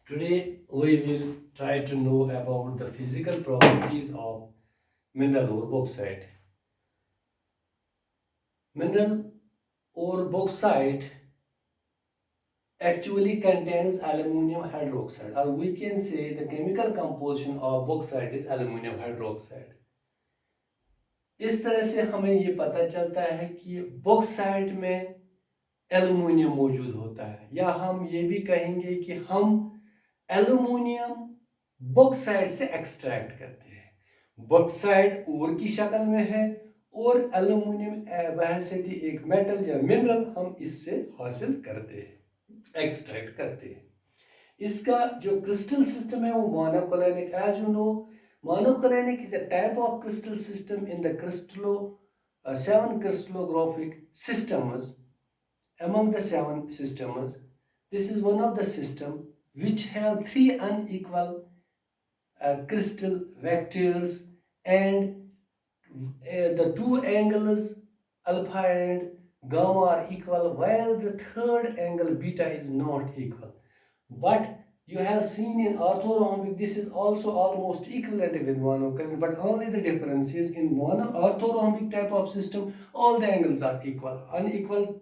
Today we will try to know about the physical properties of mineral or bauxite. Mineral or bauxite actually contains aluminum hydroxide, or we can say the chemical composition of bauxite is aluminum hydroxide. इस तरह से हमें ये पता चलता है कि bauxite में एल्युमिनियम मौजूद होता है, या हम ये भी कहेंगे कि हम एल्युमिनियम बॉक्साइट से एक्सट्रैक्ट करते हैं। बॉक्साइट ओर की शक्ल में है और एल्युमिनियम वैसे थी एक मेटल या मिनरल हम इससे हासिल करते हैं, एक्सट्रैक्ट करते हैं। इसका जो क्रिस्टल सिस्टम है वो monoclinic, as you know monoclinic is a type of crystal system in the seven crystallographic systems. Among the seven systems, this is one of the system which have three unequal crystal vectors, and the two angles alpha and gamma are equal, while the third angle beta is not equal. But you have seen in orthorhombic this is also almost equivalent with monoclinic, but only the difference is in orthorhombic type of system all the angles are equal,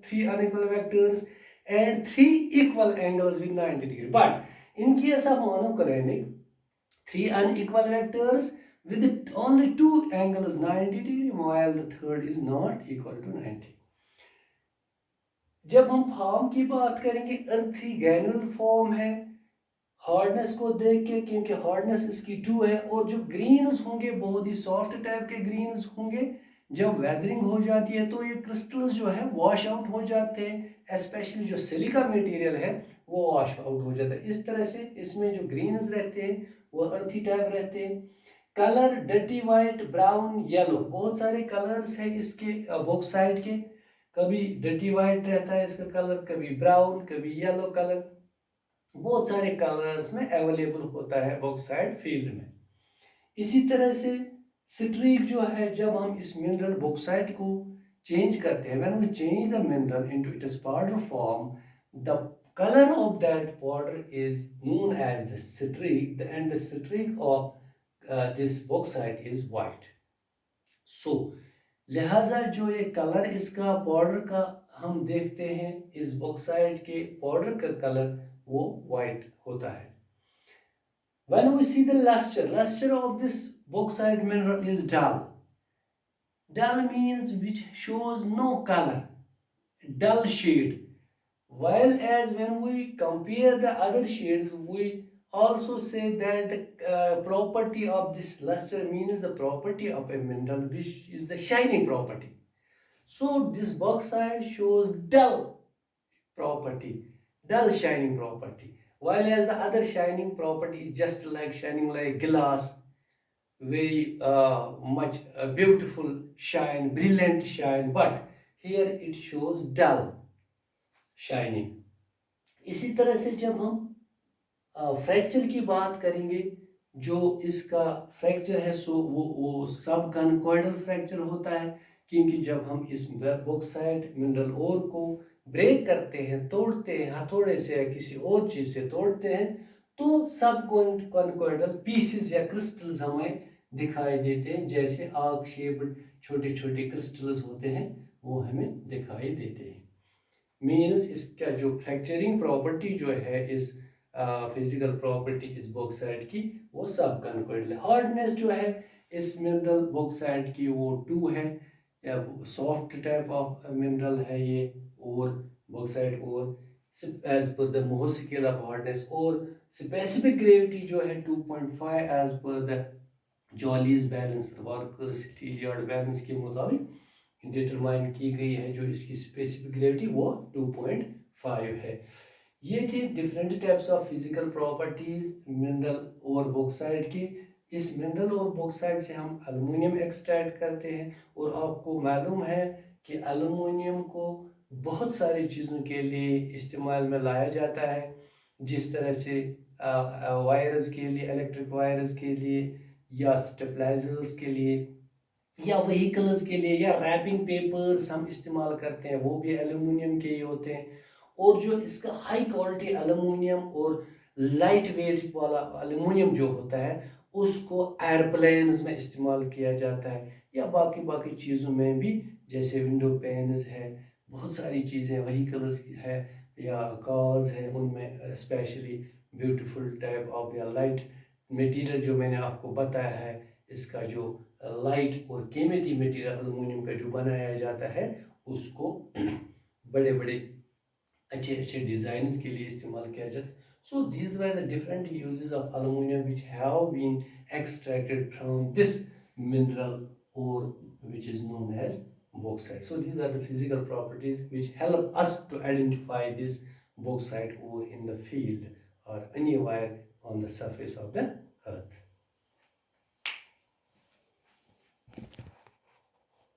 three unequal vectors and three equal angles with 90 degree. But in case of monoclinic, three unequal vectors with only two angles 90 degree, while the third is not equal to 90. जब हम form की बात करेंगे, अर्थी गैनुअल form है hardness को देख के, क्योंकि हार्डनेस इसकी 2 है, और जो ग्रीन्स होंगे बहुत ही सॉफ्ट टाइप के ग्रीन्स होंगे। जब वेदरिंग हो जाती है तो ये क्रिस्टल्स जो है वॉश आउट हो जाते हैं, स्पेशली जो सिलिका मटेरियल है वो वॉश आउट हो जाता है। इस तरह से इसमें जो ग्रीन्स रहते हैं वो अर्थी टाइप रहते हैं। Colour dirty white, brown, yellow, बहुत सारे कलर्स है इसके बॉक्साइट के। कभी डर्टी वाइट रहता है इसका कलर, कभी ब्राउन, कभी येलो कलर, बहुत सारे कलर्स में अवेलेबल होता है बॉक्साइट फील्ड में। इसी तरह से स्ट्रीक जो है, जब हम इस मिनरल बॉक्साइट को चेंज करते हैं, when we change the mineral into its powder form, the color of that powder is known as the streak, and the streak of this bauxite is white. So लिहाजा जो ये colour इसका powder का हम देखते हैं, इस बॉक्साइट के पाउडर का कलर वो वाइट होता है। When we see the luster of this bauxite mineral is dull. Dull means which shows no color, dull shade. While as when we compare the other shades, we also say that the property of this luster means the property of a mineral which is the shining property. So this bauxite shows dull property, dull shining property, while as the other shining property is just like shining like glass, very much beautiful shine, brilliant shine, but here it shows dull shining. इसी तरह से जब हम fracture की बात करेंगे, जो इसका फ्रैक्चर है सो वो सब कनकॉइडल फ्रैक्चर होता है, क्योंकि जब हम इस बॉक्साइट मिनरल ओर को ब्रेक करते हैं, तोड़ते हैं हथौड़े से या किसी और चीज से तोड़ते हैं, तो सब कनकॉइडल पीसेस या क्रिस्टल्स हमें दिखाई देते हैं, जैसे आग शेप्ड छोटे छोटे क्रिस्टल्स होते हैं वो हमें दिखाई देते हैं। मीन्स इसका जो फ्रैक्चरिंग प्रॉपर्टी जो है इस फिजिकल प्रॉपर्टी इस बॉक्साइट की वो सब कनकॉइडल है। हार्डनेस जो है इस मिनरल बॉक्साइट की वो 2 है, या सॉफ्ट टाइप ऑफ मिनरल है ये, और बॉक्साइट और as per the Mohs scale of hardness, और स्पेसिफिक ग्रेविटी जो है 2.5 as per the Jolly's balance वर्कर स्टीलियर्ड बैलेंस के मुताबिक डिटरमाइन की गई है। जो इसकी स्पेसिफिक ग्रेविटी वो 2.5 है। ये थे different types of physical properties mineral और बॉक्साइट की। इस मिनरल और बॉक्साइट से हम एल्युमिनियम एक्सट्रैक्ट करते हैं, और आपको मालूम है कि एल्युमिनियम को बहुत सारी चीज़ों के लिए इस्तेमाल में लाया जाता है, जिस तरह से वायर्स के लिए, इलेक्ट्रिक वायर्स के लिए, या स्टेबलाइजर्स के लिए, या व्हीकल्स के लिए, या रैपिंग पेपर्स हम इस्तेमाल करते हैं वो भी एल्युमिनियम के ही होते हैं। और जो इसका हाई क्वालिटी एल्युमिनियम और लाइट वेट वाला एल्युमिनियम जो होता है उसको एयरप्लेन्स में इस्तेमाल किया जाता है, या बाकी बाकी चीज़ों में भी, जैसे विंडो पैनस है, बहुत सारी चीज़ें व्हीकल्स है या कार्स है, उनमें स्पेशली ब्यूटीफुल टाइप ऑफ या लाइट मटेरियल जो मैंने आपको बताया है, इसका जो लाइट और कीमती मटेरियल एल्युमिनियम का जो बनाया जाता है उसको बड़े बड़े अच्छे अच्छे डिज़ाइंस के लिए इस्तेमाल किया जाता है. So these were the different uses of aluminum which have been extracted from this mineral ore which is known as bauxite. So these are the physical properties which help us to identify this bauxite ore in the field or anywhere on the surface of the earth.